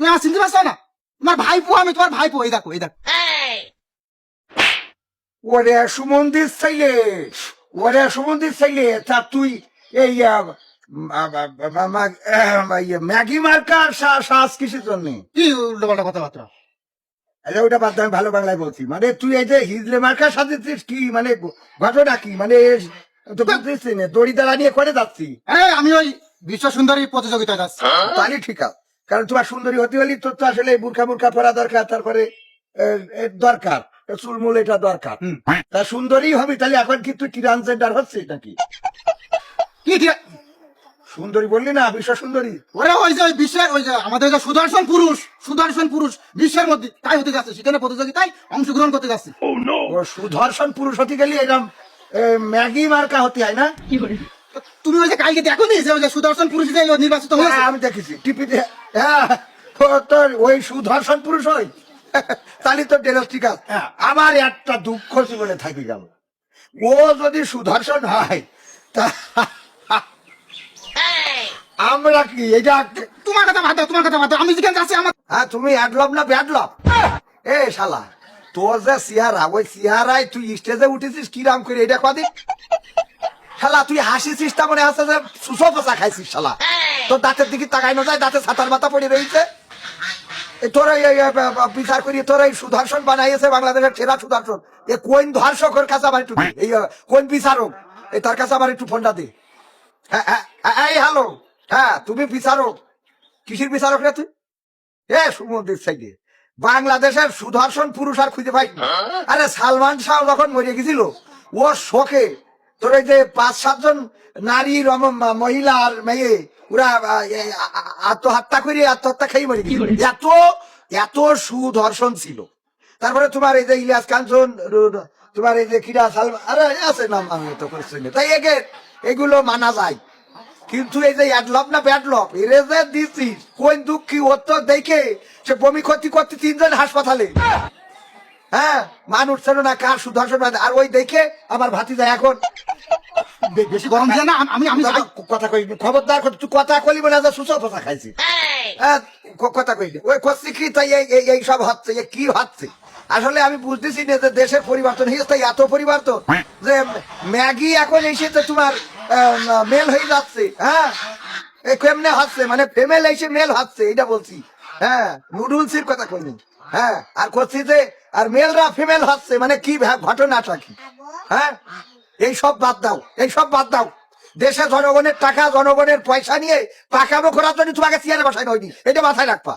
আমার চিনতে পারছো না? তোমার ভাইপো আমি, তোমার ভাইপো। এই দেখো, এই দেখো। ওরে সুমন্দির ছেলে, ওরে সুমন্দির ছেলে, তা তুই এই ম্যাগি মার্কার শ্বাস কিসের জন্য? কি উল্টোপাল্টা কথাবার্তা? ওটা বাদ দে, আমি ভালো বাংলায় বলছি। মানে তুই এই যে হিজলে মার্কার সাথে কি মানে ঘটনা কি? মানে তো বুঝতেছি না, দড়ি দাঁড়া নিয়ে করে যাচ্ছি। হ্যাঁ, আমি ওই বিশ্ব সুন্দরী প্রতিযোগিতায় যাচ্ছি। তাহলে ঠিক আছে, কারণ তোমার সুন্দরী হতে হলে তোর তো আসলে বুরখা মুরখা পরা দরকার, তারপরে দরকার চুলমুল, এটা দরকার। তা সুন্দরী হবে, তাহলে এখন কি তুই ট্রান্সজেন্ডার হচ্ছে নাকি? কি ঠিক? সুন্দরী বললি না, বিশ্ব সুন্দরী? ওরা ওই যে বিশ্বের ওই যে আমাদের যে সুদর্শন পুরুষ, সুদর্শন পুরুষ বিশ্বের মধ্যে তাই হতে যাচ্ছে, সেখানে প্রতিযোগিতায় অংশগ্রহণ করতে যাচ্ছে। ও সুদর্শন পুরুষ হতে গেলে এরকম ম্যাগি মার্কা হতে হয় না? তুমি ওই যে কালকে দেখো নি যে ওই যে সুদর্শন পুরুষ যে নির্বাচিত হয়েছে? হ্যাঁ, আমি দেখেছি টিভিতে। হ্যাঁ, ও তোর ওই সুদর্শন পুরুষ হয়। তাহলে তো ডেরস ঠিক আছে। আমার একটা দুঃখ জীবনে থাকি গেল, ও যদি সুদর্শন হয় তা আমরা কি এটা? তোমার কথা বাদ দাও, তোমার কথা বাদ দাও। আমি যেখানে যাচ্ছি আমার হ্যাঁ, তুমি অ্যাডলভ না ব্যাডলভ? এ শালা, তোর যে চেহারা, ওই চেহারায় তুই স্টেজে উঠেছিস কিরাম করে, এটা কদিন শালা তুই হাসিছিস, তা মনে হচ্ছে যে সুসো পোচা খাইছিস শালা। তোর দাঁতের দিকে তাকাই না যায়, দাঁতে ছাতার মাথা পড়ে রয়েছে। তোর বিচার করি, তোর এই সুদর্শন বানাইছে বাংলাদেশের সেরা সুদর্শন। এ কোন ধর্ষকের কাছে আমার একটু এই কোন বিচারক, এই তার কাছে আমার একটু ফোনটা দে। এই হ্যালো, হ্যাঁ তুমি বিচারক? কিসের বিচারক রে তুই? এ সুমন্দির সাইডে বাংলাদেশের সুদর্শন পুরুষ আর খুঁজে পাই না। আরে সালমান শাহ যখন মরে গেছিল, ওর শোকে তোর এই যে 5-7 নারী মহিলা আর মেয়ে ওরা আত্মহত্যা করে আত্মহত্যা খেয়ে মরে গেছিল। এত এত সুদর্শন ছিল। তারপরে তোমার এই যে ইলিয়াস কাঞ্চন, তোমার এই যে কিরা সালমান, আরে আছে নাম, আমি তো করছি না। তাই এগুলো মানা যায়, কিন্তু এই যে অ্যাডলভ না ব্যাডলভ, এরে যে দিচ্ছিস কোন দুঃখী, ওর তো দেখে সে বমি ক্ষতি করতে 3 জন হাসপাতালে। হ্যাঁ, মানুষ ছিল না কার সুদর্শন, আর ওই দেখে আমার ভাতিজা এখন বেশি গরম দিয়ে না। আমি আমি কথা কই, খবরদার তুই কথা কলি বলে যে সুসো কথা খাইছি। হ্যাঁ, কথা কই ওই করছি কি, তাই এই সব হচ্ছে, কি হচ্ছে আসলে আমি বুঝতেছি না যে দেশের পরিবর্তন হয়েছে, তাই এত পরিবর্তন যে ম্যাগি এখন এসেছে তোমার মেল হয়ে যাচ্ছে। হ্যাঁ, কেমনে হচ্ছে, মানে ফেমেল এসে মেল হচ্ছে, এটা বলছি। হ্যাঁ, নুডলসের কথা কইনি। হ্যাঁ, আর করছি যে আর মেলরা ফিমেল হচ্ছে, মানে কি ঘটনাটা কি? হ্যাঁ, এই সব বাদ দাও, এই সব বাদ দাও। দেশে জনগণের টাকা, জনগণের পয়সা নিয়ে পাকামো করার জন্য তোমাকে চেয়ারে বসানো হয়নি, এটা মাথায় রাখবা।